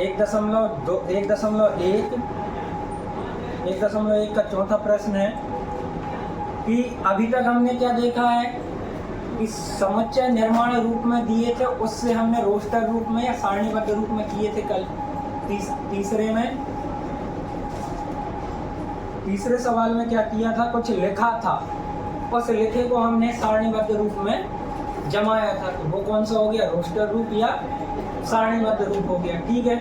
1.1 का चौथा प्रश्न है कि अभी तक हमने क्या देखा है कि समुच्चय निर्माण रूप में दिए थे, उससे हमने रोस्टर रूप में या सारणीबद्ध रूप में किए थे कल। तीसरे सवाल में क्या किया था, कुछ लिखा था, उस लिखे को हमने सारणीबद्ध रूप में जमाया था, तो वो कौन सा हो गया, रोस्टर रूप या सारणीबद्ध रूप हो गया। ठीक है,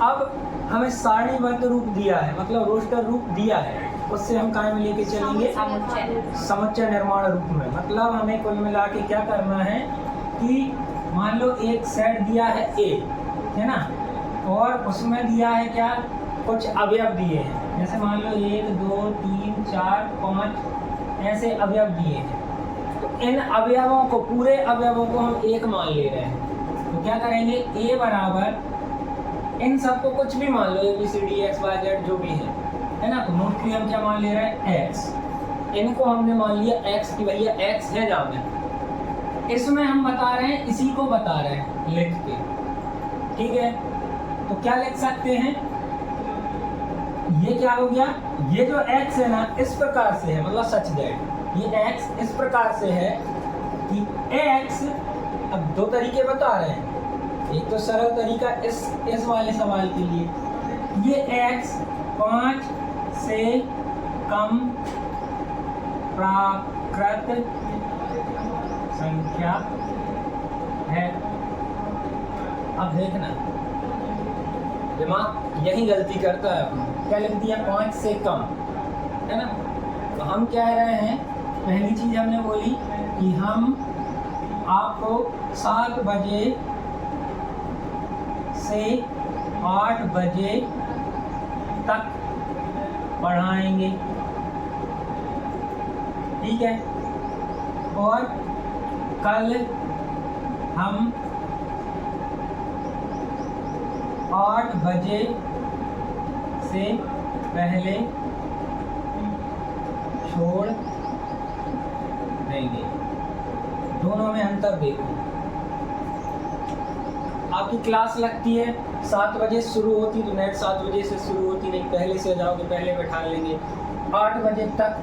अब हमें सारणीबद्ध रूप दिया है, मतलब रोस्टर रूप दिया है, उससे हम काय में लेके चलेंगे, समुच्चय निर्माण रूप में। मतलब हमें कुल मिला के क्या करना है कि मान लो एक सेट दिया है ए, है ना, और उसमें दिया है क्या, कुछ अवयव दिए हैं, जैसे मान लो 1 2 3 4 5 ऐसे अवयव दिए हैं। तो इन अवयवों को, पूरे अवयवों को हम एक मान ले रहे हैं, तो क्या करेंगे, ए बराबर इन सबको कुछ भी मान लो, ABCD XYZ जो भी है ना, तो नोट हम क्या मान ले रहे हैं, x। इनको हमने मान लिया x की भैया x है जहाँ में, इसमें हम बता रहे हैं, इसी को बता रहे हैं लिख के। ठीक है, तो क्या लिख सकते हैं, ये क्या हो गया, ये जो x है ना इस प्रकार से है, मतलब सच दैट ये x इस प्रकार से है कि x, अब दो तरीके बता रहे हैं, एक तो सरल तरीका इस वाले सवाल के लिए, ये x 5 से कम प्राकृत संख्या है। अब देखना दिमाग यही गलती करता है अपना, क्या लिख दिया, 5 से कम, है ना। तो हम क्या कह रहे हैं, पहली चीज हमने बोली कि हम आपको 7 बजे से 8 बजे तक पढ़ाएंगे। ठीक है, और कल हम 8 बजे से पहले छोड़ देंगे। दोनों में अंतर देखो, आपकी क्लास लगती है 7 बजे शुरू होती, तो नेट 7 बजे से शुरू होती नहीं, पहले से जाओगे, पहले बैठा लेंगे। 8 बजे तक,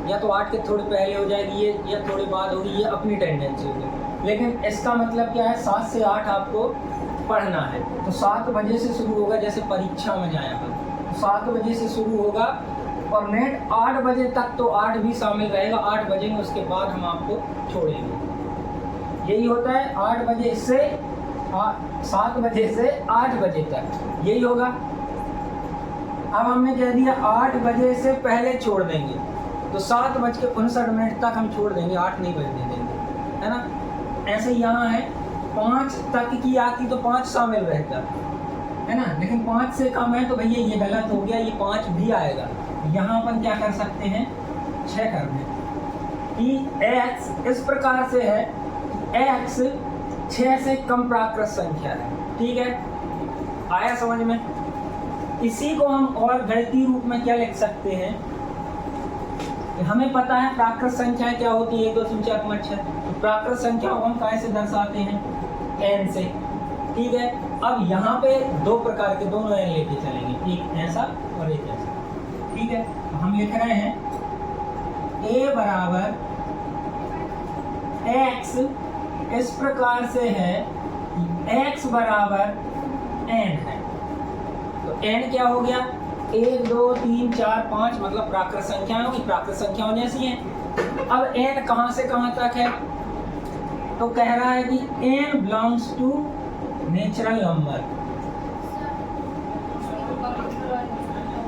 या तो 8 के थोड़े पहले हो जाएगी ये, या थोड़े बाद होगी, ये अपनी टेंडेंसी होगी। लेकिन इसका मतलब क्या है, 7 से 8 आपको पढ़ना है, तो 7 बजे से शुरू होगा, जैसे परीक्षा में जाए अपन, तो 7 बजे से शुरू होगा, और नेट 8 बजे तक, तो 8 भी शामिल रहेगा, 8 बजे में, उसके बाद हम आपको छोड़ेंगे। यही होता है 8 बजे से 7 बजे से 8 बजे तक, यही होगा। अब हमने कह दिया 8 बजे से पहले छोड़ देंगे, तो 7:59 तक हम छोड़ देंगे, 8 नहीं बजने देंगे, है ना। ऐसे यहाँ है 5 तक की आती तो 5 शामिल रहता, है ना, लेकिन 5 से कम है तो भैया ये गलत हो गया, ये 5 भी आएगा। यहाँ अपन क्या कर सकते हैं, 6 कर दें कि x इस प्रकार से है, x 6 से कम प्राकृत संख्या है। ठीक है, आया समझ में। इसी को हम और गणितीय रूप में क्या लिख सकते हैं, हमें पता है प्राकृत संख्या क्या होती है, 1 2 3 4 5 6, तो प्राकृत संख्या को हम कैसे दर्शाते हैं, n से। ठीक है, अब यहाँ पे 2 प्रकार के दोनों n लेके चलेंगे, एक ऐसा और एक ऐसा। ठीक है, तो हम लिख रहे हैं a बराबर x इस प्रकार से है कि x बराबर n है, तो n क्या हो गया, 1 2 3 4 5, मतलब प्राकृत संख्याएं होगी, प्राकृत संख्याओं जैसी हैं। अब n कहां से कहां तक है, तो कह रहा है कि n belongs to natural number.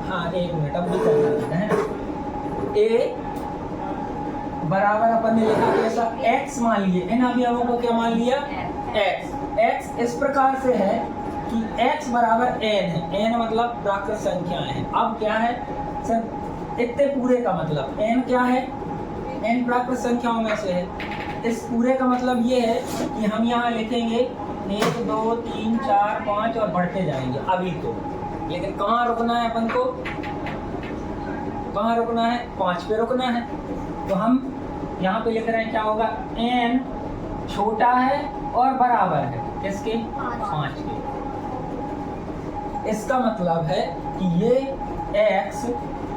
हाँ, 1 मिनट, अब भी करना है। a बराबर अपन ने लिखा कैसा, x मान लिए, इन अवयवों को क्या मान लिया, x इस प्रकार से है कि x बराबर n है, n मतलब प्राकृत संख्याएं हैं। अब क्या है सर, इतने पूरे का मतलब n क्या है, n प्राकृत संख्याओं में से है। इस पूरे का मतलब ये है कि हम यहाँ लिखेंगे 1 2 3 4 5 और बढ़ते जाएंगे अभी तो, लेकिन कहाँ रुकना है अपन को, कहाँ रुकना है, 5 पे रुकना है। तो हम यहाँ पे लिख रहे हैं क्या होगा, n छोटा है और बराबर है किसके, 5 के। इसका मतलब है कि ये x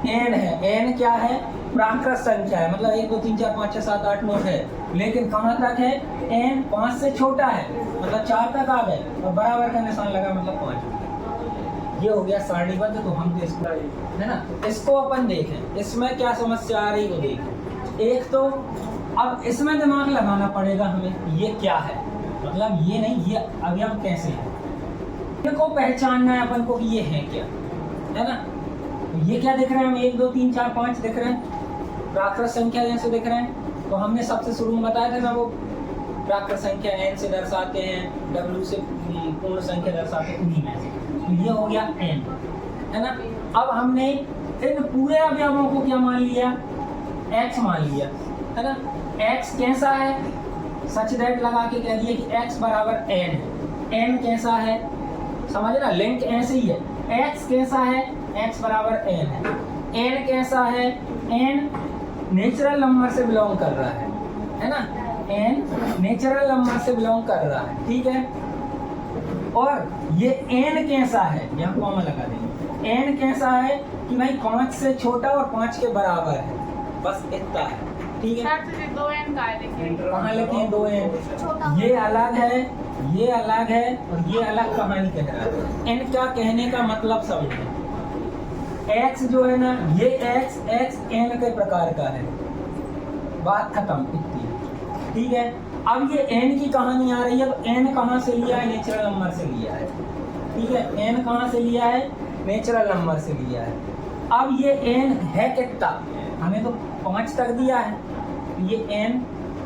n है। n क्या है? प्राकृत संख्या है, मतलब 1 2 3 4 5 6 7 8 9 है, लेकिन कहाँ तक है? n 5 से छोटा है, मतलब 4 तक आ गए और बराबर का निशान लगा, मतलब 5। ये हो गया सारणीबद्ध। तो हम तो इसको, है ना, इसको अपन देखें इसमें क्या समस्या आ रही वो देखें। एक तो अब इसमें दिमाग लगाना पड़ेगा हमें, ये क्या है, मतलब ये नहीं, ये अवयव कैसे है, इनको पहचानना है अपन को कि ये है क्या, है ना। ये क्या दिख रहे हैं? हम 1 2 3 4 5 दिख रहे हैं, प्राकृत संख्या जैसे दिख रहे हैं। तो हमने सबसे शुरू में बताया था ना, वो प्राकृत संख्या n से दर्शाते हैं, w से पूर्ण संख्या दर्शाते हैं, उन्हीं में से। तो ये हो गया n, है ना। अब हमने इन पूरे अवयवों को क्या मान लिया? x मान लिया, है ना। x कैसा है? सच दैट लगा के कह दिया कि x बराबर n है। n कैसा है? समझ ना, लिंक ऐसे ही है। x कैसा है? x बराबर n है। n कैसा है? n नेचुरल नंबर से बिलोंग कर रहा है ना। n नेचुरल नंबर से बिलोंग कर रहा है, ठीक है। और ये n कैसा है? यहाँ कॉमा लगा देंगे। n कैसा है कि भाई 5 से छोटा और 5 के बराबर है, बस इतना है, ठीक है। कहाँ लिखे 2n? ये अलग है, ये अलग है और ये अलग कहानी कह रहा है। n का कहने का मतलब समझें। x जो है ना, ये x n के प्रकार का है, बात खत्म, इतनी, ठीक है। अब ये n की कहानी आ रही है। अब n कहाँ से लिया है? नेचुरल नंबर से लिया है, ठीक है। n कहाँ से लिया है? नेचुरल नंबर से लिया है। अब ये n है कितना? हमें तो 5 तक दिया है, तो ये n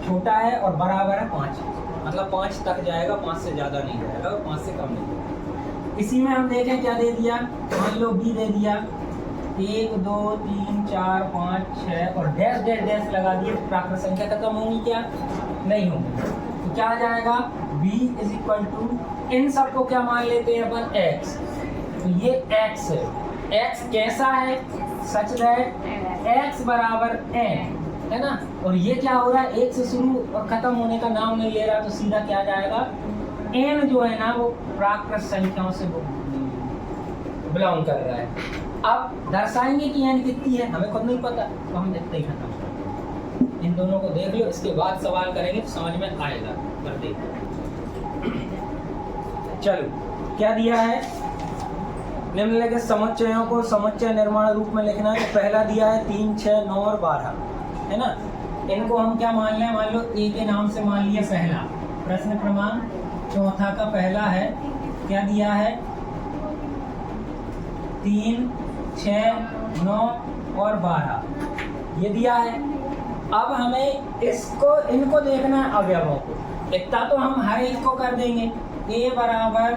छोटा है और बराबर है 5, मतलब 5 तक जाएगा, 5 से ज़्यादा नहीं जाएगा और 5 से कम नहीं जाएगा। इसी में हम देखें क्या दे दिया, मान लो b दे दिया, 1 2 3 4 5 6 और डैश डैश डैश लगा दिए, तो प्राकृत संख्या खत्म होगी क्या? नहीं होगी। तो क्या आ जाएगा? b इज इक्वल टू, इन सबको क्या मान लेते हैं अपन? x। तो ये x है। x कैसा है? सच दैट x बराबर n, है ना। और ये क्या हो रहा है? 1 से शुरू और खत्म होने का नाम नहीं ले रहा, तो सीधा क्या जाएगा? n जो है ना वो प्राकृत संख्याओं से बिलोंग कर रहा है। अब दर्शाएंगे कि n कितनी है, हमें खुद नहीं पता, तो हम देखते ही खत्म। इन दोनों को देख लो, इसके बाद सवाल करेंगे तो समझ में आएगा। कर दे, चलो क्या दिया है? निम्नलिखित समुच्चयों को समुच्चय निर्माण रूप में लिखना है। तो पहला दिया है 3 6 9 और 12, है ना। इनको हम क्या मान लें? मान लो a के नाम से मान लिया पहला। प्रश्न क्रमांक 4 का पहला है, क्या दिया है? 3 6 9 और 12 ये दिया है। अब हमें इनको देखना है अवयवों को। इतना तो हम हर एक को कर देंगे, a बराबर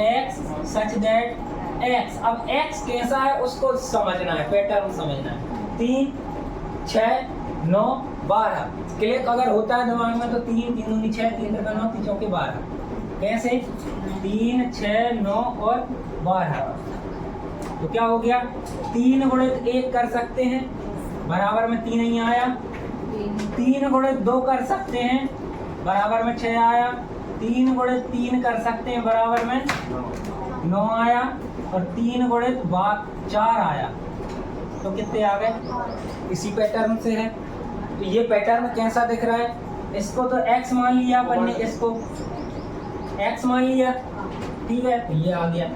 x सच दैट x। अब x कैसा है उसको समझना है, पैटर्न समझना है। 3 6 9 12 क्लिक अगर होता है दिमाग में तो 3 3 दूनी 6 3 3 9 3 चौके 12। कैसे? 3 6 9 और 12। तो क्या हो गया? 3 गुणित 1 कर सकते हैं, बराबर में 3 नहीं आया। 3 गुणित 2 कर सकते हैं, बराबर में 6 आया। 3 गुणित 3 कर सकते हैं, बराबर में 9 आया। और 3 गुणित 4 आया, तो कितने आ गए? इसी पैटर्न से है। तो ये पैटर्न कैसा दिख रहा है? इसको तो x मान लिया अपन ने, इसको x मान लिया, ठीक है। तो ये आ गया।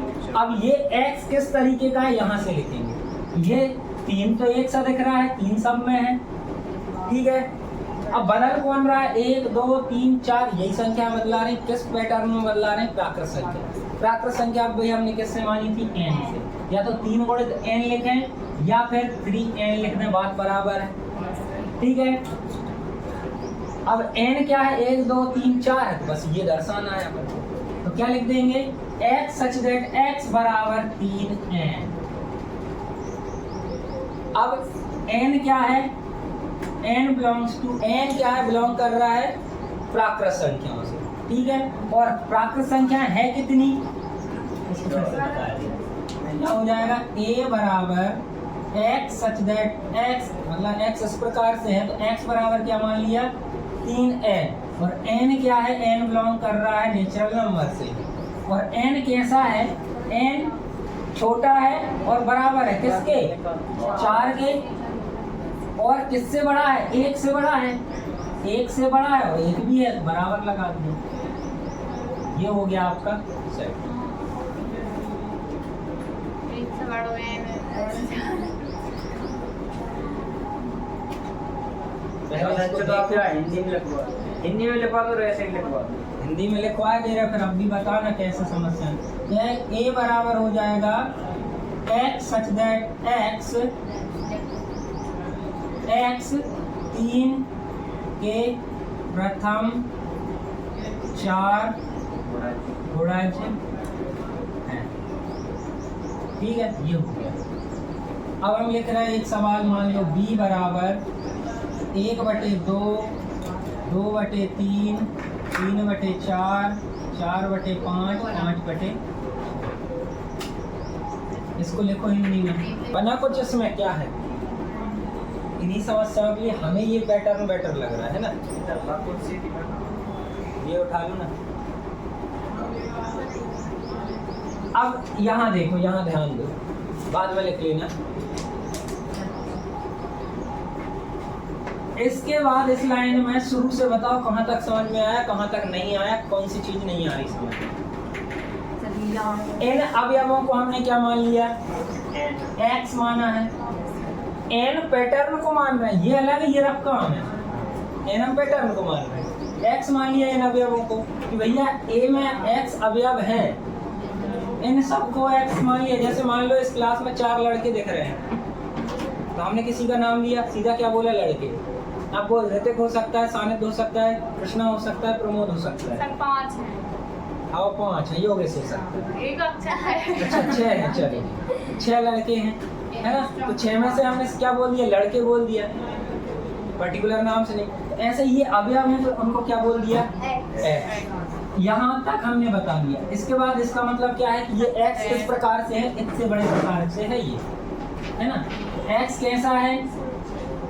अब ये x किस तरीके का है यहाँ से लिखेंगे। ये 3 तो एक सा दिख रहा है, 3 सब में है, ठीक है। अब बदल कौन रहा है? 1 2 3 4 यही संख्या बदला रहे हैं। किस पैटर्न में बदला रहे हैं? प्राकृत संख्या। प्राकृत संख्या अब भाई हमने किससे मानी थी? n से। या तो 3 गुणित n लिखें या फिर 3n लिखने, बात बराबर है, ठीक है। अब n क्या है? 1 2 3 4 है, तो बस ये दर्शाना है अपन को। तो क्या लिख देंगे? x सच दैट x बराबर 3n। अब n क्या है? n बिलोंग्स टू, n क्या है? बिलोंग कर रहा है प्राकृत संख्याओं से, ठीक है। और प्राकृत संख्या है कितनी? इसको फिर से बता दिया। क्या हो जाएगा? a बराबर x सच दैट x, मतलब x इस प्रकार से है, तो x बराबर क्या मान लिया? 3n। और n क्या है? n बिलोंग कर रहा है नेचुरल नंबर से। और n कैसा है? n छोटा है और बराबर है किसके, 4 के, और किससे बड़ा है, 1 से बड़ा है, 1 से बड़ा है और 1 भी है, बराबर लगा दिया। ये हो गया आपका सेट। हिंदी में लिखवा दो, ऐसे ही लिखवा दो। हिंदी में लिखवा दे रहे, फिर अब भी बताना कैसे समस्या है। यह a बराबर हो जाएगा x सच दैट x 3 के प्रथम 4 गुणज हैं। ठीक है, ये हो गया। अब हम लिख रहे हैं एक सवाल, मान लो b बराबर 1/2, 2/3, 3/4, 4/5, 5/। इसको लिखो हिंदी में। बना कुछ इसमें क्या है, इन्हीं समस्याओं के लिए हमें ये पैटर्न बेटर लग रहा है ना। ये उठा लो ना। अब यहाँ देखो, यहाँ ध्यान दो, बाद में लिख लेना। इसके बाद इस लाइन में शुरू से बताओ कहाँ तक समझ में आया, कहाँ तक नहीं आया, कौन सी चीज नहीं आ रही समझ में। इन अवयवों को हमने क्या मान लिया, x माना है, n पैटर्न को मान रहे हैं, ये अलग है, ये रफ काम है। n हम पैटर्न को मान रहे हैं, x मान लिया इन अवयवों को कि भैया a में x अवयव हैं, इन सबको x मान लिया। जैसे मान लो इस क्लास में 4 लड़के दिख रहे हैं, तो हमने किसी का नाम लिया, सीधा क्या बोला, लड़के। अब वो ऋतिक हो सकता है, सानिध्य हो सकता है, कृष्णा हो सकता है, प्रमोद हो सकता है। 5 है। आओ 5 है, योगेश हो सकता है। एक अच्छा है। अच्छा 6 है, चलिए 6 लड़के हैं, है ना। तो 6 में से हमने क्या बोल दिया, लड़के बोल दिया, पर्टिकुलर नाम से नहीं। तो ऐसे ये अवयव हैं तो उनको क्या बोल दिया, x। यहाँ तक हमने बता दिया। इसके बाद इसका मतलब क्या है कि ये x किस प्रकार से है, इससे बड़े प्रकार से है ये, है ना। x कैसा है,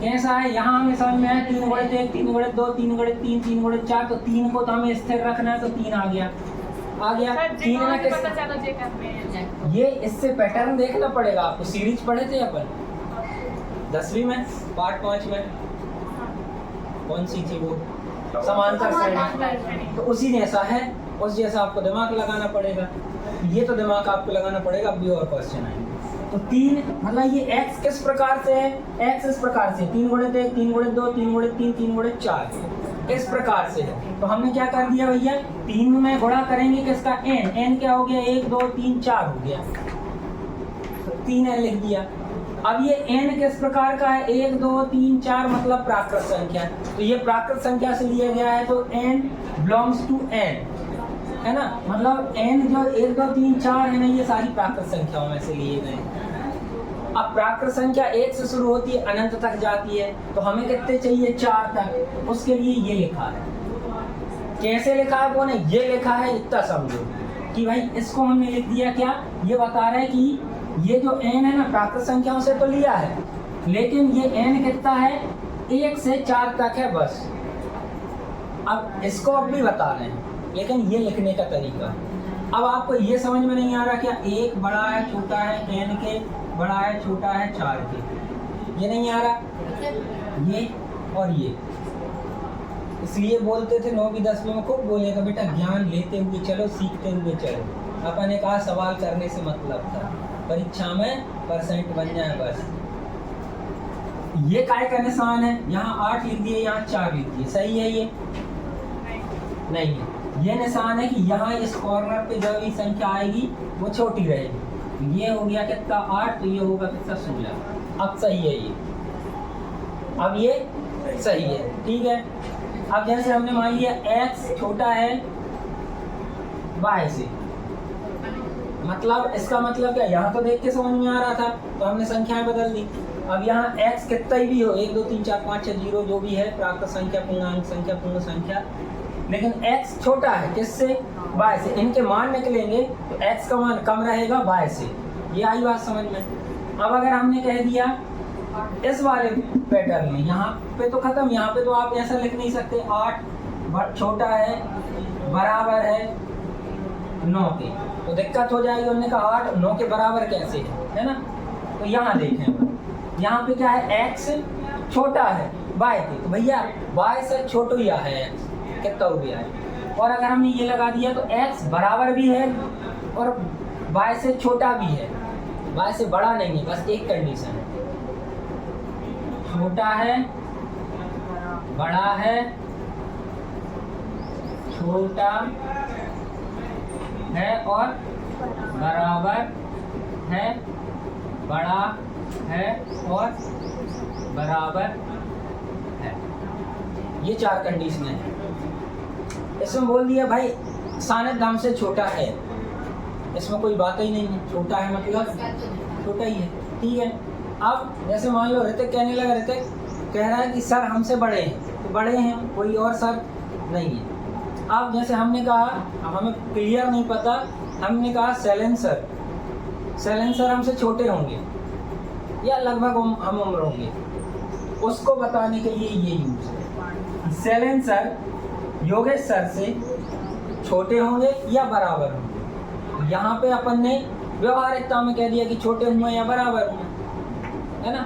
कैसा है, यहाँ हमें समझ में आया 3/1, 3/2, 3/3, 3/4। तो 3 को तो हमें स्थिर रखना है, तो 3 आ गया, आ गया। 3 में किस, पता चलो जे करते हैं। ये इससे पैटर्न देखना पड़ेगा आपको। सीरीज पढ़े थे अपन 10वीं में, पार्ट 5 में, कौन सी थी वो, समांतर श्रेणी। तो उसी जैसा है, उस जैसा आपको दिमाग लगाना पड़ेगा। ये तो दिमाग आपको लगाना पड़ेगा, अब भी और क्वेश्चन आएंगे। तो 3 मतलब ये x किस प्रकार से है, x इस प्रकार से 3/1, 3/2, 3/3, 3/4 इस प्रकार से है। तो हमने क्या कर दिया भैया, 3 में गुणा करेंगे किसका, n क्या हो गया, 1 2 3 4 हो गया, तो 3n लिख दिया। अब ये n किस प्रकार का है, 1 2 3 4 मतलब प्राकृत संख्या। तो ये प्राकृत संख्या से लिया गया है, तो n बिलोंग्स टू n, है ना। मतलब n जो 1 2 3 4 है ना, ये सारी प्राकृत संख्याओं में से लिए गए। अब प्राकृत संख्या 1 से शुरू होती है, अनंत तक जाती है, तो हमें कितने चाहिए, 4 तक। उसके लिए ये लिखा है। कैसे लिखा है वो नहीं, ये लिखा है, इतना समझो कि भाई इसको हमने लिख दिया क्या, ये बता रहे हैं कि ये जो n है ना, प्राकृत संख्याओं से तो लिया है, लेकिन ये n कितना है, 1 से 4 तक है बस। अब इसको अब भी बता रहे हैं, लेकिन ये लिखने का तरीका। अब आपको ये समझ में नहीं आ रहा क्या, 1 बड़ा है छोटा है n के, बड़ा है छोटा है 4 के, ये नहीं आ रहा, ये और ये। इसलिए बोलते थे 9वीं 10वीं में खूब बोलेगा, बेटा ज्ञान लेते हुए चलो, सीखते हुए चलो। अपन ने कहा सवाल करने से मतलब था, परीक्षा में % बन जाए बस। ये काय का निशान है, यहाँ 8 लिख दिए, यहाँ 4 लिख दिए, सही है ये नहीं है। ये निशान है कि यहाँ इस कॉर्नर पे जो भी संख्या आएगी वो छोटी रहेगी। ये हो गया कितना 8, तो ये होगा कितना 16। अब सही है ये, अब ये सही है, ठीक है। अब जैसे हमने मान लिया x छोटा है y से, मतलब इसका मतलब क्या, यहाँ तो देख के समझ में आ रहा था, तो हमने संख्याएं बदल दी। अब यहाँ x कितना ही भी हो, 1 2 3 4 5 6 0 जो भी है, प्राकृत संख्या, पूर्णांक संख्या, पूर्ण संख्या, लेकिन x छोटा है किससे, y से। इनके मान निकलेंगे तो x का मान कम रहेगा y से। ये आई बात समझ में। अब अगर हमने कह दिया इस वाले पैटर्न में, यहाँ पे तो खत्म, यहाँ पे तो आप ऐसा लिख नहीं सकते 8 छोटा है बराबर है 9 के, तो दिक्कत हो जाएगी। उन्होंने कहा 8 9 के बराबर कैसे है ना। तो यहाँ देखें, यहाँ पे क्या है, x छोटा है y के, तो भैया y से छोटा ही है x, कितना हो गया है। और अगर हमने ये लगा दिया तो x बराबर भी है और y से छोटा भी है, y से बड़ा नहीं है, बस एक कंडीशन है, छोटा है, बड़ा है, छोटा है और बराबर है, बड़ा है और बराबर है। ये 4 कंडीशन है। इसमें बोल दिया भाई सानिध्य हमसे छोटा है, इसमें कोई बात ही नहीं है, छोटा है मतलब छोटा ही है, ठीक है। अब जैसे मान लो ऋतिक कहने लगा, ऋतिक कह रहा है कि सर हमसे बड़े हैं, तो बड़े हैं, कोई और सर नहीं है। अब जैसे हमने कहा, अब हमें क्लियर नहीं पता, हमने कहा सैलेंसर हमसे छोटे होंगे या लगभग हम उम्र होंगे, उसको बताने के लिए ये यूज है। सैलेंसर योगेश सर से छोटे होंगे या बराबर होंगे। यहाँ पे अपन ने व्यवहारिकता में कह दिया कि छोटे हुए या बराबर हुए, है ना।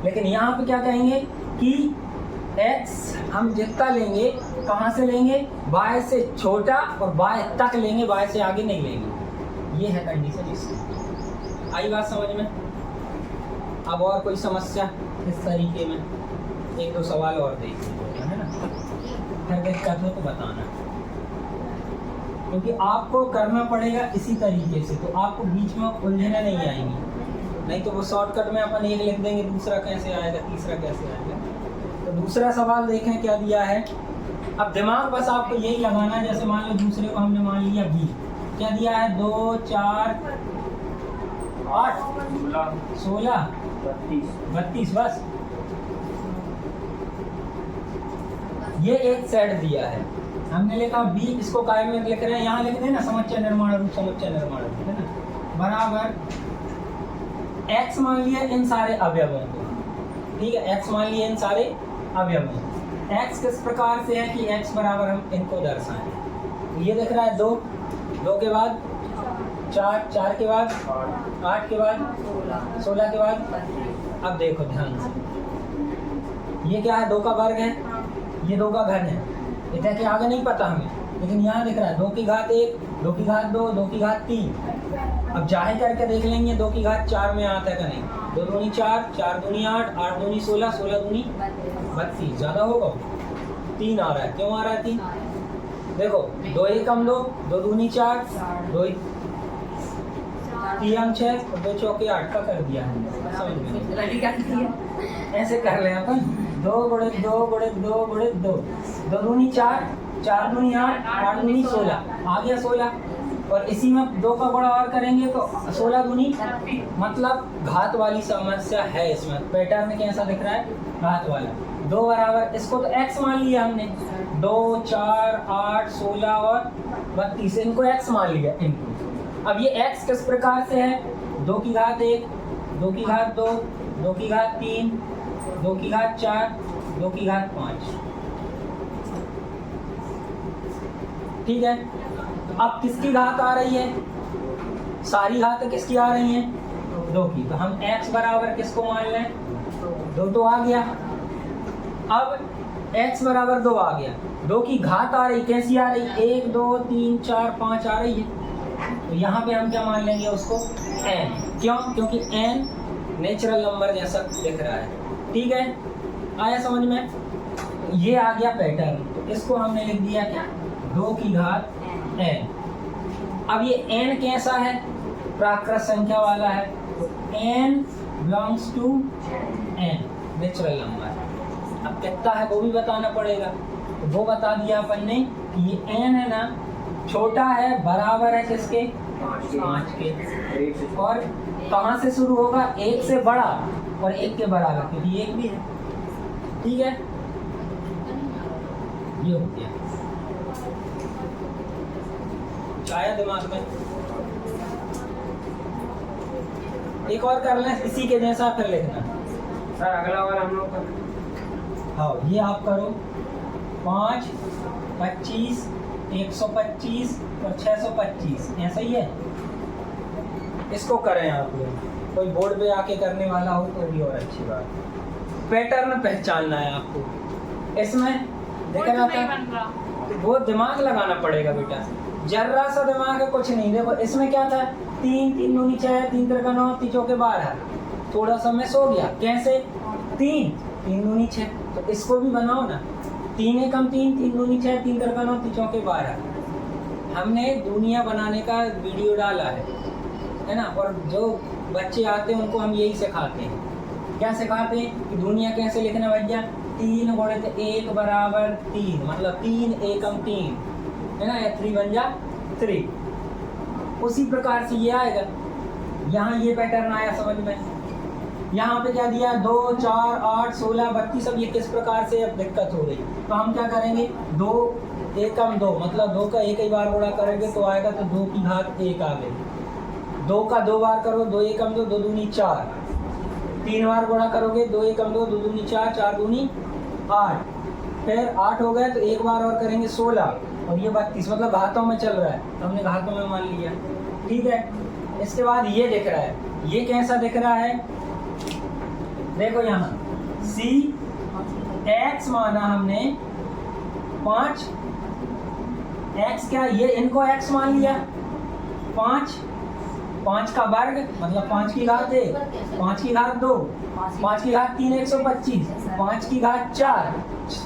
लेकिन यहाँ पे क्या कहेंगे कि x हम जितना लेंगे, कहाँ से लेंगे, y से छोटा, और y तक लेंगे, y से आगे नहीं लेंगे। ये है कंडीशन इसकी। आई बात समझ में। अब और कोई समस्या इस तरीके में, 1-2 सवाल और देख लीजिए, है ना, फिर दिक्कत हो तो बताना, क्योंकि आपको करना पड़ेगा इसी तरीके से, तो आपको बीच में उलझने नहीं आएंगी। नहीं तो वो शॉर्टकट में अपन एक लिख देंगे, दूसरा कैसे आएगा, तीसरा कैसे आएगा। तो दूसरा सवाल देखें क्या दिया है। अब दिमाग बस आपको यही लगाना है। जैसे मान लो दूसरे को हमने मान लिया बी, क्या दिया है, 2 4 8 16 32, बस ये एक सेट दिया है। हमने लिखा बी, इसको काय में लिख रहे हैं, यहाँ लिख देना समुच्चय निर्माण रूप, समुच्चय निर्माण रूप, है ना, बराबर x मान लिया इन सारे अवयवों को, ठीक है, x मान लिया इन सारे अवयवों। x किस प्रकार से है कि x बराबर हम इनको दर्शाएं। ये दिख रहा है 2 के बाद 4 के बाद 8 के बाद 16 के बाद। अब देखो ध्यान से, ये क्या है, 2 का वर्ग है, ये 2 का घन है, इतना के आगे नहीं पता हमें, लेकिन यहाँ दिख रहा है 2 की घात 1, 2 की घात 2, 2 की घात 3। अब जाहिर करके देख लेंगे 2 की घात 4 में आता है कि नहीं। 2 दूनी 4, 4 दूनी 8, 8 दूनी 16, 16 दूनी 32, ज़्यादा होगा, 3 आ रहा है। क्यों आ रहा है 3? देखो 2 एकम 2, 2 दूनी 4, 2 3 6 और 2 चौके 8 का कर दिया है, समझ में। ऐसे कर ले अपन, 2 गुणे 2 गुणे 2 गुणे 2, 2 दूनी 4, 4 दूनी 8, 8 दूनी 16, आ गया 16। और इसी में 2 का गुणा और करेंगे तो 16 दूनी, मतलब घात वाली समस्या है इसमें। पैटर्न कैसा दिख रहा है, घात वाला। 2 बराबर, इसको तो x मान लिया हमने, 2 4 8 16 और 32, इनको x मान लिया इनको। अब ये x किस प्रकार से है, 2 की घात 1, 2 की घात 2, 2 की घात 3, 2 की घात 4, 2 की घात 5, ठीक है। अब किसकी घात आ रही है, सारी घातें किसकी आ रही हैं, 2 की। तो हम x बराबर किसको मान लें, 2 तो आ गया। अब x बराबर 2 आ गया, 2 की घात आ रही, कैसी आ रही, 1 2 3 4 5 आ रही है। तो यहाँ पे हम क्या मान लेंगे उसको, n। क्यों, क्योंकि n नेचुरल नंबर जैसा दिख रहा है, ठीक है। आया समझ में। ये आ गया पैटर्न, तो इसको हमने लिख दिया क्या, 2 की घात n। अब ये n कैसा है, प्राकृत संख्या वाला है, तो n belongs to n, natural number. अब कितना है वो भी बताना पड़ेगा, तो वो बता दिया अपन ने कि ये n है ना, छोटा है, बराबर है किसके, 5 के। और कहाँ से शुरू होगा, 1 से बड़ा और 1 के बराबर, क्योंकि 1 भी है, ठीक है। ये हो गया, आया दिमाग में। एक और कर लें इसी के जैसा, फिर लिखना सर अगला वाला हम लोग कर। हाँ, ये आप करो 5 25 125 और 625, ऐसा ही है। इसको करें आप लोग, कोई बोर्ड पे आके करने वाला हो तो भी और अच्छी बात। पैटर्न पहचानना है आपको। इसमें देखा नहीं जाता बन रहा। वो दिमाग लगाना पड़ेगा बेटा, जर्रा सा दिमाग है, कुछ नहीं। देखो इसमें क्या था, 3 3 दूनी 6, 3 तिरका 9, 3 चौके 12। थोड़ा सा मैं सो गया, कैसे 3 3 दूनी 6, तो इसको भी बनाओ ना। 3 एकम 3, 3 दूनी 6, 3 तिरका 9, 3 चौके 12। हमने दुनिया बनाने का वीडियो डाला है ना। और जो बच्चे आते हैं उनको हम यही सिखाते हैं। क्या सिखाते हैं कि दुनिया कैसे लिखना भैया, 3 गुणित 1 बराबर 3, मतलब 3 एकम 3, है ना, या 3 बन जा 3। उसी प्रकार से ये आएगा। यहाँ ये पैटर्न आया समझ में। यहाँ पे क्या दिया, 2 4 8 16 32। अब ये किस प्रकार से अब दिक्कत हो रही, तो हम क्या करेंगे, 2 एकम 2, मतलब 2 का एक ही बार गुणा करेंगे तो आएगा, तो 2 की घात 1 आ गई। 2 का 2 बार करो, 2 एकम 2, 2 दूनी 4। 3 बार गुणा करोगे, 2 एकम 2, 2 दूनी 4, 4 दूनी 8। फिर 8 हो गए तो एक बार और करेंगे 16, और ये 32, मतलब घातों में चल रहा है तो हमने घातों में मान लिया। ठीक है। इसके बाद ये दिख रहा है, ये कैसा दिख रहा है, देखो यहाँ C x माना हमने 5, x क्या, ये इनको x मान लिया, 5 का वर्ग मतलब 5 की घात 1, 5 की घात 2, 5 की घात 3 125, 5 की घात 4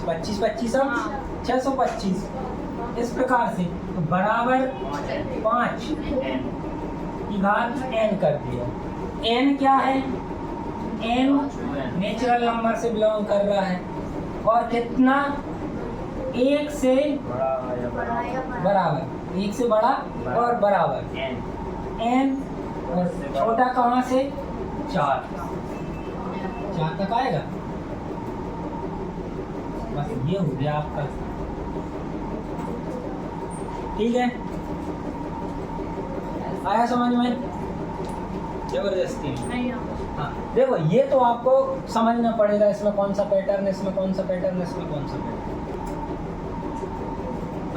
25 25 625। इस प्रकार से तो बराबर 5 की घात n कर दिया। n क्या है, n नेचुरल नंबर से बिलोंग कर रहा है, और कितना, 1 से बराबर, 1 से बड़ा और बराबर n, और छोटा कहाँ से, 4 तक आएगा। बस ये हो गया आपका। ठीक है, आया समझ में, जबरदस्ती नहीं हाँ। देखो ये तो आपको समझना पड़ेगा, इसमें कौन सा पैटर्न है, इसमें कौन सा पैटर्न है, इसमें कौन सा पैटर्न।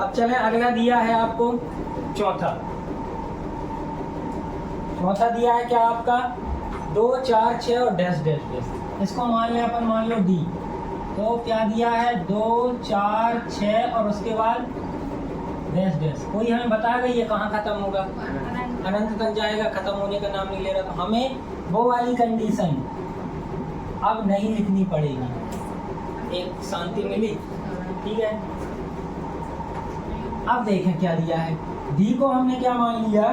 अब चलें, अगला दिया है आपको चौथा दिया है क्या आपका, 2 4 6 और डैश डैश डैश। इसको मान लें अपन, मान लो D। तो क्या दिया है, 2 4 6 और उसके बाद डैश डैश। कोई हमें बताएगा ये कहाँ खत्म होगा, अनंत तक जाएगा, खत्म होने का नाम नहीं ले रहा। तो हमें वो वाली कंडीशन अब नहीं लिखनी पड़ेगी, एक शांति मिली। ठीक है। अब देखें क्या दिया है, D को हमने क्या मान लिया,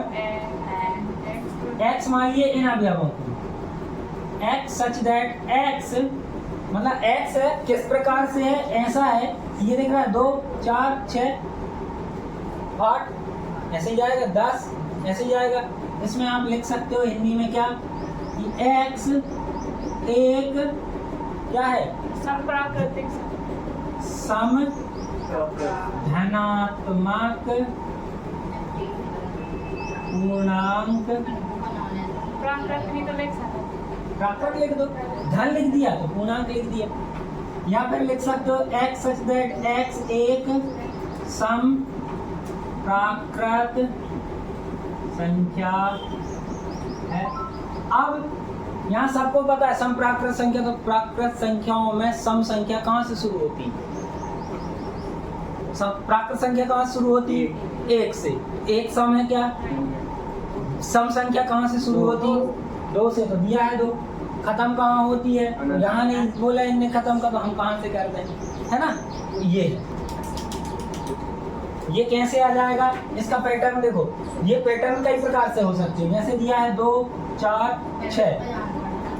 x मान लिए इन अवयवों को, x सच दैट x, मतलब x है किस प्रकार से है, ऐसा है, ये देख रहा है 2 4 6 8 ऐसे ही जाएगा, 10 ऐसे ही जाएगा। इसमें आप लिख सकते हो हिंदी में क्या, x एक क्या है, समप्राकृतिक सम धनात्मक पूर्णांक, प्राकृतिक तो लिख सकते, प्राकृत लिख दो, धन लिख दिया तो पूर्णांक लिख दिया। या फिर लिख सकते हो x सच दैट x एक सम प्राकृत संख्या है। अब यहाँ सबको पता है सम प्राकृत संख्या, तो प्राकृत संख्याओं में सम संख्या कहाँ से शुरू होती है, प्राकृत संख्या कहाँ से शुरू होती है, 1 से। 1 सम है क्या, सम संख्या कहाँ से शुरू होती है, 2 से। तो दिया है 2। खत्म कहाँ होती है, यहाँ नहीं बोला इनने खत्म का, तो हम कहाँ से करते हैं, है ना। ये कैसे आ जाएगा, इसका पैटर्न देखो, ये पैटर्न कई प्रकार से हो सकते हैं। जैसे दिया है 2 4 6,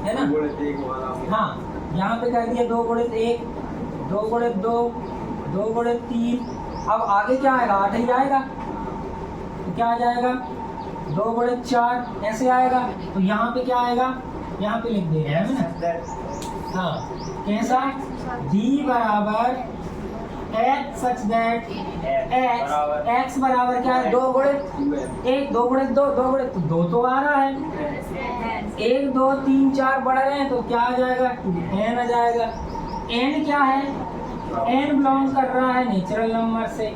है ना। हाँ, यहाँ पे कर दिया 2 गुणित 1, 2 गुणित 2, 2 गुणित 3। अब आगे क्या आएगा, 8 ही आएगा। तो क्या आ जाएगा, 2 गुणित 4 ऐसे आएगा। तो यहाँ पे क्या आएगा, यहाँ पे लिख दे रहे हैं ना। हाँ, कैसा, D बराबर x सच दैट x बराबर क्या है, 2 गुणित 1, 2 गुणित 2, 2 गुणित 2 तो आ रहा है, 1 2 3 4 बढ़ रहे हैं, तो क्या आ जाएगा, n आ जाएगा। n क्या है, n बिलोंग कर रहा है नेचुरल नंबर से,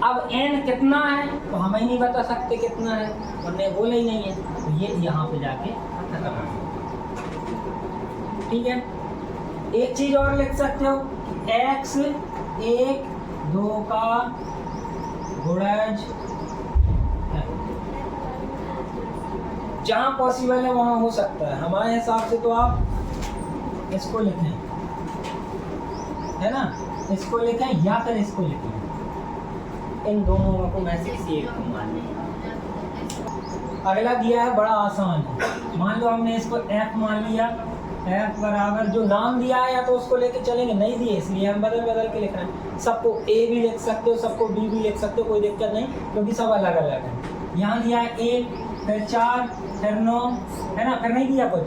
अब n कितना है तो हम ही नहीं बता सकते कितना है, उन्होंने बोला ही नहीं है, तो ये यहाँ पे जाके खत्म हो गया। ठीक है, एक चीज और लिख सकते हो कि x 1 2 का गुणज है। जहाँ पॉसिबल है वहाँ हो सकता है, हमारे हिसाब से तो आप इसको लिखें, है ना, इसको लिखें या फिर इसको लिखें, इन दोनों को में से किसी एक को मान लें। अगला दिया है बड़ा आसान है, मान लो हमने इसको f मान लिया, f बराबर जो नाम दिया है या तो उसको लेके चलेंगे, नहीं दिए इसलिए हम बदल बदल के लिख रहे हैं। सबको a भी लिख सकते हो, सबको b भी लिख सकते हो, कोई दिक्कत नहीं, क्योंकि सब अलग अलग है। यहाँ दिया है 1 फिर 4 फिर 9, है ना, फिर नहीं दिया कुछ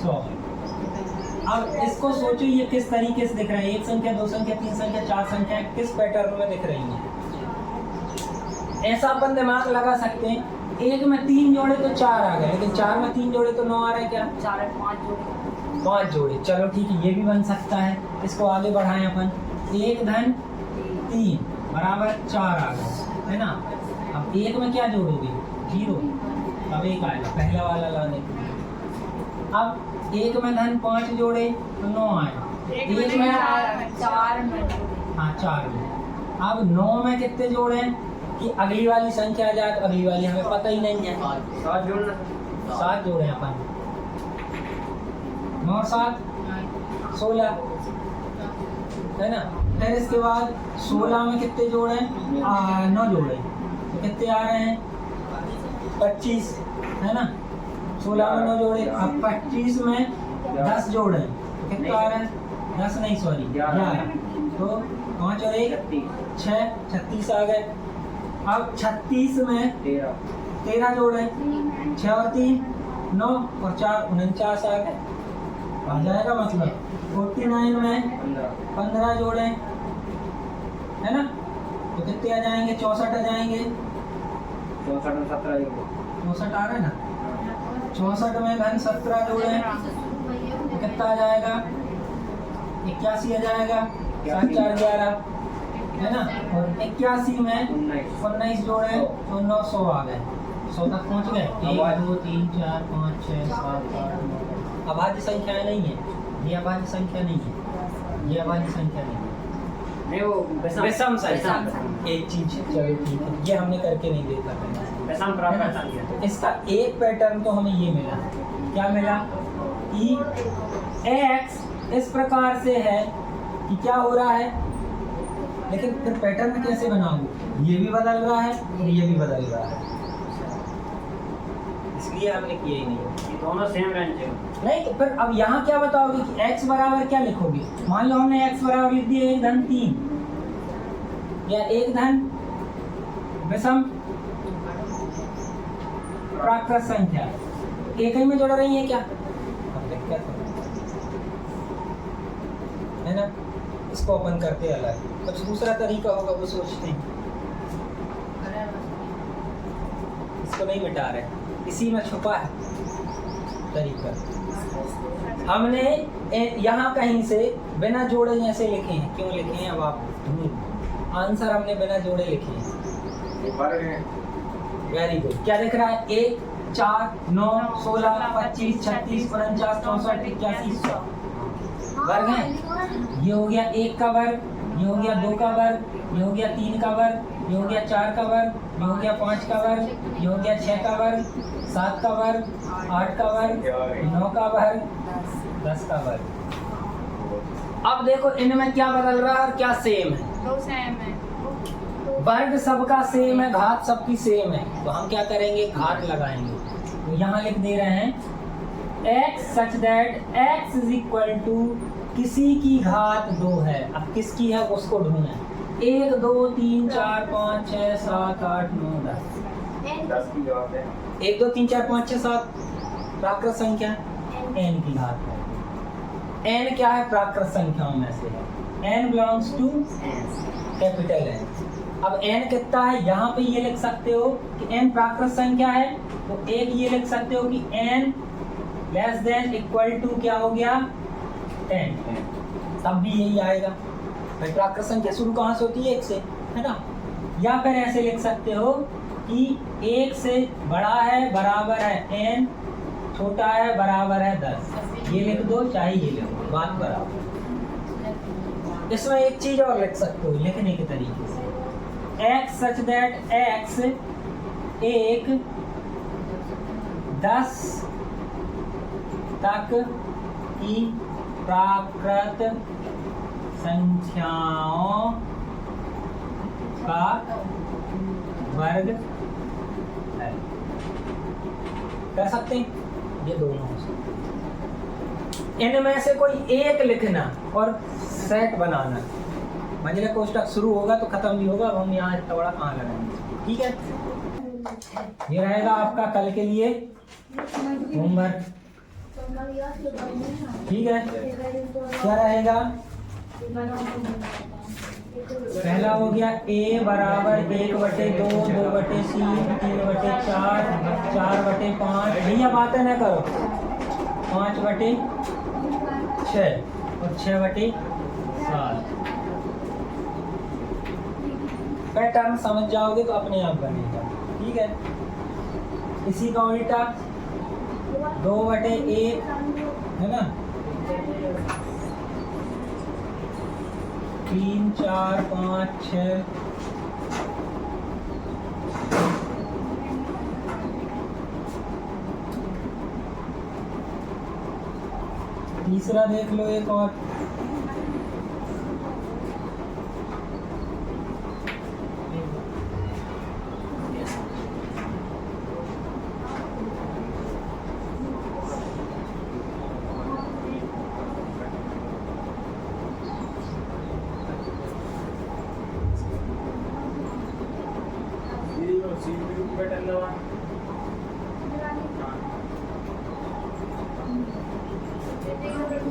100। अब इसको सोचो ये किस तरीके से दिख रहा है, 1 संख्या 2 संख्या 3 संख्या 4 संख्या किस पैटर्न में दिख रही है। ऐसा अपन दिमाग लगा सकते हैं, 1 में 3 जोड़े तो 4 आ गए, लेकिन 4 में 3 जोड़े तो 9 आ रहे हैं, क्या 4 है 5 जोड़े 5 जोड़े। चलो ठीक है, ये भी बन सकता है, इसको आगे बढ़ाएं अपन, 1 धन 3 बराबर 4 आ गए, है ना। अब 1 में क्या जोड़ोगे 0, अब 1 आएगा पहला वाला लाने। अब 1 में धन 5 जोड़े तो 9 आए, 1 में 4 में हाँ 4 में। अब 9 में कितने जोड़े कि अगली वाली संख्या आ जाए, तो अगली वाली हमें पता ही नहीं है, 7 जोड़ना, 7 जोड़े अपन, 9 और 7 16, है ना। फिर इसके बाद 16 में कितने जोड़े 9 जोड़े, तो कितने आ रहे हैं 25, है ना। 16 में 9 जोड़े, अब 25 में 10 जोड़े तो कितने आ रहे हैं 10 नहीं सॉरी 11, तो 5 और 1 6 36 आ गए। अब 36 में 13 जोड़े, 6 और 3 9 और 4 49 आ गए, आ जाएगा मतलब। 49 में 15 जोड़े, है ना, तो कितने आ जाएंगे 64 आ जाएंगे, 64 आ रहे ना। 64 में धन 17 जोड़े तो कितना आ जाएगा 81 आ जाएगा, 7 4 11, है ना। और 81 में 19 जोड़े तो 900 आ गए, 100 तक पहुंच गए। 1 2 3 4 5 6 7 8 9 अभाज्य संख्या नहीं है, ये अभाज्य संख्या नहीं है, ये अभाज्य संख्या नहीं है, नहीं वो विषम संख्या एक चीज। चलो ठीक है, ये हमने करके नहीं देखा था, विषम प्राप्त संख्या। तो इसका एक पैटर्न तो हमें ये मिला, क्या मिला कि x इस प्रकार से है कि क्या हो रहा है, लेकिन फिर पैटर्न कैसे बनाऊं, ये भी बदल रहा है और ये भी बदल रहा है, इसलिए हमने किया ही नहीं। ये दोनों सेम रेंज है। नहीं तो फिर अब यहाँ क्या बताओगे कि x बराबर क्या लिखोगे, मान लो हमने x बराबर लिख दिया 1 धन 3 या 1 धन विषम प्राकृत संख्या, एक ही में जोड़ रही है क्या, है ना। इसको अपन करते अलग, कुछ दूसरा तरीका होगा वो सोचते हैं, इसको नहीं मिटा रहे, इसी में छुपा है तरीका। हमने यहाँ कहीं से बिना जोड़े जैसे लिखे हैं, क्यों लिखे हैं अब आप ढूंढ, आंसर हमने बिना जोड़े लिखे हैं। वेरी गुड, क्या दिख रहा है 1 4 9 16 25 36 49 64 81 100 वर्ग है। ये हो गया 1 का वर्ग, ये हो गया 2 का वर्ग, ये हो गया 3 का वर्ग, ये हो गया 4 का वर्ग, ये हो गया 5 का वर्ग, ये हो गया 6 का वर्ग, 7 का वर्ग, 8 का वर्ग, 9 का वर्ग, 10 का वर्ग। अब देखो इनमें क्या बदल रहा है और क्या सेम है, दो सेम है, वर्ग सबका सेम है, घात सबकी सेम है, तो हम क्या करेंगे घात लगाएंगे। तो यहाँ लिख दे रहे हैं x such that x is equal to किसी की घात 2 है। अब किसकी है उसको ढूंढें, 1 2 3 4 5 6 7 8 9 10 की जवाब है 1 2 3 4 5 6 7 प्राकृत संख्या n की घात है। n क्या है प्राकृत संख्याओं में से है, n belongs to capital N। अब n कितना है, यहाँ पे ये लिख सकते हो कि n प्राकृत संख्या है, तो एक ये लिख सकते हो कि n less than equal to क्या हो गया 10, तब भी यही आएगा भाई। प्राकृत संख्या शुरू कहाँ से होती है 1 से, है ना। या फिर ऐसे लिख सकते हो कि 1 से बड़ा है बराबर है n, छोटा है बराबर है 10। ये लिख दो चाहे ये लिख दो, बात बराबर। इसमें एक चीज और लिख सकते हो लिखने के तरीके से, x सच दैट x एक 10 तक की प्राकृत संख्याओं का वर्ग है। कर सकते हैं ये दोनों हो सकते। इनमें से कोई एक लिखना और सेट बनाना। मंजिला कोष्टक शुरू होगा तो खत्म भी होगा, हम यहाँ टबड़ा कहाँ लगाएंगे। ठीक है, ये रहेगा आपका कल के लिए होमवर्क। ठीक है, क्या रहेगा? पहला हो गया a बराबर 1/2, 2/3, 3/4, 4/5। भैया बातें न करो। 5/6 और 6/7। पैटर्न समझ जाओगे तो अपने आप बनेगा। ठीक है, इसी का उल्टा 2/1 है ना, 3, 4, 5, 6। तीसरा देख लो एक और,